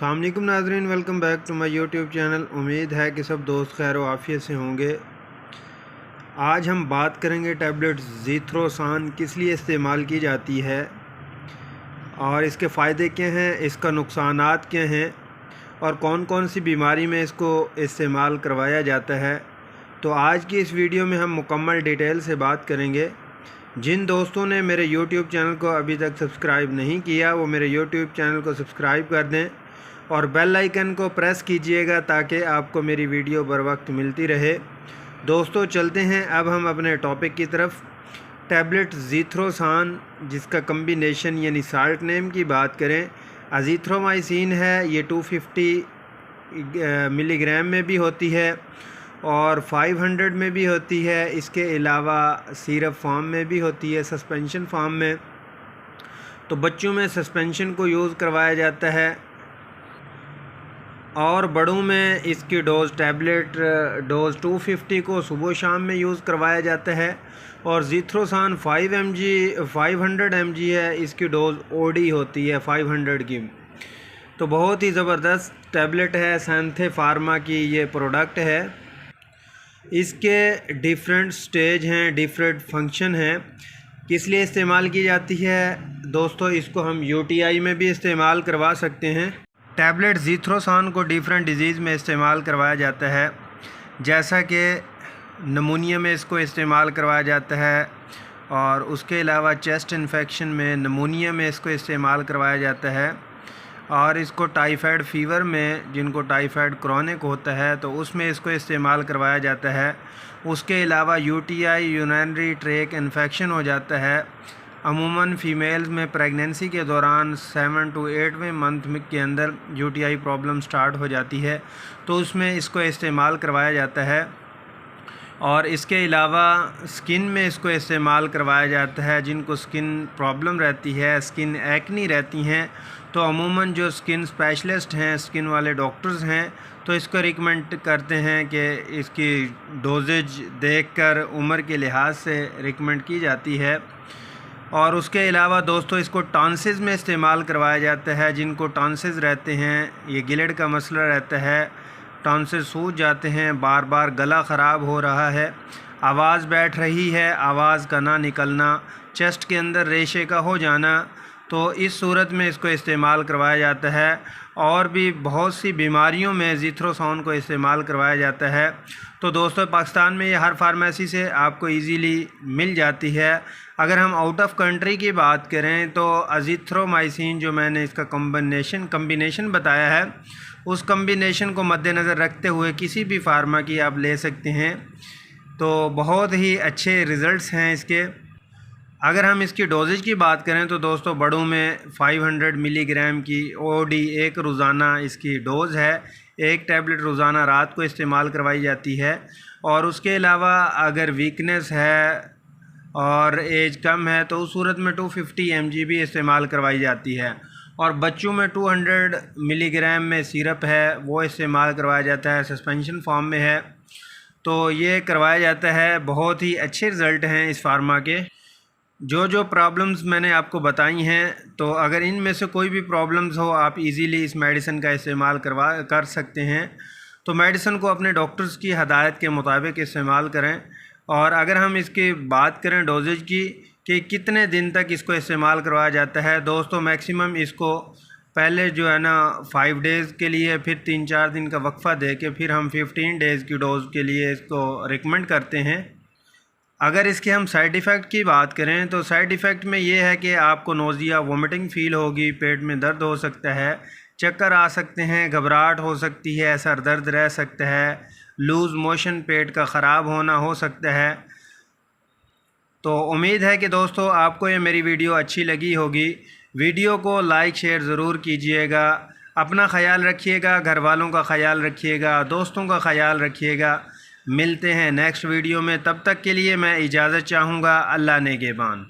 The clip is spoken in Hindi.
अस्सलाम वालेकुम नाज़रीन, welcome back to my YouTube channel. उम्मीद है कि सब दोस्त खैर व आफियत से होंगे। आज हम बात करेंगे टैबलेट ज़ीथ्रोसान किस लिए इस्तेमाल की जाती है और इसके फ़ायदे क्या हैं, इसका नुकसानात क्या हैं और कौन कौन सी बीमारी में इसको इस्तेमाल करवाया जाता है। तो आज की इस वीडियो में हम मुकम्मल डिटेल से बात करेंगे। जिन दोस्तों ने मेरे यूट्यूब चैनल को अभी तक सब्सक्राइब नहीं किया वो मेरे यूट्यूब चैनल को सब्सक्राइब कर दें और बेल आइकन को प्रेस कीजिएगा ताकि आपको मेरी वीडियो बर वक्त मिलती रहे। दोस्तों चलते हैं अब हम अपने टॉपिक की तरफ। टैबलेट ज़ीथ्रोसान जिसका कम्बिनेशन यानी साल्ट नेम की बात करें, अज़ीथ्रोमाइसिन है। ये 250 मिलीग्राम में भी होती है और 500 में भी होती है। इसके अलावा सिरप फॉर्म में भी होती है, सस्पेंशन फॉर्म में। तो बच्चों में सस्पेंशन को यूज़ करवाया जाता है और बड़ों में इसकी डोज़ टैबलेट डोज़ 250 को सुबह शाम में यूज़ करवाया जाता है। और ज़ीथ्रोसान 500 mg है, इसकी डोज़ ओडी होती है 500 की। तो बहुत ही ज़बरदस्त टैबलेट है, सैंथे फार्मा की ये प्रोडक्ट है। इसके डिफरेंट स्टेज हैं, डिफरेंट फंक्शन हैं। किस लिए इस्तेमाल की जाती है दोस्तों, इसको हम यूटीआई में भी इस्तेमाल करवा सकते हैं। टैबलेट ज़ीथ्रोसान को डिफरेंट डिजीज़ में इस्तेमाल करवाया जाता है, जैसा कि नमूनिया में इसको इस्तेमाल करवाया जाता है और उसके अलावा चेस्ट इन्फेक्शन में, नमूनिया में इसको इस्तेमाल करवाया जाता है और इसको टाइफाइड फ़ीवर में, जिनको टाइफाइड क्रॉनिक होता है तो उसमें इसको इस्तेमाल करवाया जाता है। उसके अलावा यूटीआई यूरिनरी ट्रैक्ट इन्फेक्शन हो जाता है। अमूमन फ़ीमेल्स में प्रेगनेंसी के दौरान 7 to 8वें मंथ के अंदर यूटीआई प्रॉब्लम स्टार्ट हो जाती है, तो उसमें इसको इस्तेमाल करवाया जाता है। और इसके अलावा स्किन में इसको इस्तेमाल करवाया जाता है। जिनको स्किन प्रॉब्लम रहती है, स्किन एक्नी रहती हैं, तो अमूमन जो स्किन स्पेशलिस्ट हैं, स्किन वाले डॉक्टर्स हैं, तो इसको रिकमेंड करते हैं कि इसकी डोजेज देखकर उम्र के लिहाज से रिकमेंड की जाती है। और उसके अलावा दोस्तों इसको टॉन्सिस में इस्तेमाल करवाया जाता है। जिनको टॉन्सिस रहते हैं, ये गिलड़ का मसला रहता है, टॉन्सिस सूज जाते हैं, बार बार गला ख़राब हो रहा है, आवाज़ बैठ रही है, आवाज़ का ना निकलना, चेस्ट के अंदर रेशे का हो जाना, तो इस सूरत में इसको इस्तेमाल करवाया जाता है। और भी बहुत सी बीमारियों में ज़ीथ्रोसान को इस्तेमाल करवाया जाता है। तो दोस्तों पाकिस्तान में ये हर फार्मेसी से आपको इजीली मिल जाती है। अगर हम आउट ऑफ कंट्री की बात करें तो अज़ीथ्रोमाइसिन जो मैंने इसका कम्बिनेशन बताया है, उस कम्बिनेशन को मद्देनज़र रखते हुए किसी भी फार्मा की आप ले सकते हैं। तो बहुत ही अच्छे रिज़ल्ट्स हैं इसके। अगर हम इसकी डोजेज की बात करें तो दोस्तों बड़ों में 500 मिलीग्राम की ओडी एक रोज़ाना इसकी डोज़ है। एक टैबलेट रोज़ाना रात को इस्तेमाल करवाई जाती है। और उसके अलावा अगर वीकनेस है और एज कम है तो उस सूरत में 250 mg भी इस्तेमाल करवाई जाती है। और बच्चों में 200 मिलीग्राम में सिरप है, वो इस्तेमाल करवाया जाता है, सस्पेंशन फॉर्म में है, तो ये करवाया जाता है। बहुत ही अच्छे रिज़ल्ट हैं इस फार्मा के। जो प्रॉब्लम्स मैंने आपको बताई हैं, तो अगर इनमें से कोई भी प्रॉब्लम्स हो आप इजीली इस मेडिसिन का इस्तेमाल कर सकते हैं। तो मेडिसिन को अपने डॉक्टर्स की हदायत के मुताबिक इस्तेमाल करें। और अगर हम इसकी बात करें डोजेज की कि कितने दिन तक इसको इस्तेमाल करवाया जाता है, दोस्तों मैक्सिमम इसको पहले जो है ना 5 डेज़ के लिए, फिर 3-4 दिन का वक्फ़ा दे के फिर हम 15 डेज़ की डोज़ के लिए इसको रिकमेंड करते हैं। अगर इसके हम साइड इफ़ेक्ट की बात करें तो साइड इफ़ेक्ट में ये है कि आपको नोज़िया वोमिटिंग फ़ील होगी, पेट में दर्द हो सकता है, चक्कर आ सकते हैं, घबराहट हो सकती है, सर दर्द रह सकता है, लूज़ मोशन, पेट का ख़राब होना हो सकता है। तो उम्मीद है कि दोस्तों आपको ये मेरी वीडियो अच्छी लगी होगी। वीडियो को लाइक शेयर ज़रूर कीजिएगा। अपना ख़याल रखिएगा, घर वालों का ख़याल रखिएगा, दोस्तों का ख़याल रखिएगा। मिलते हैं नेक्स्ट वीडियो में, तब तक के लिए मैं इजाज़त चाहूँगा। अल्लाह नेगेबान।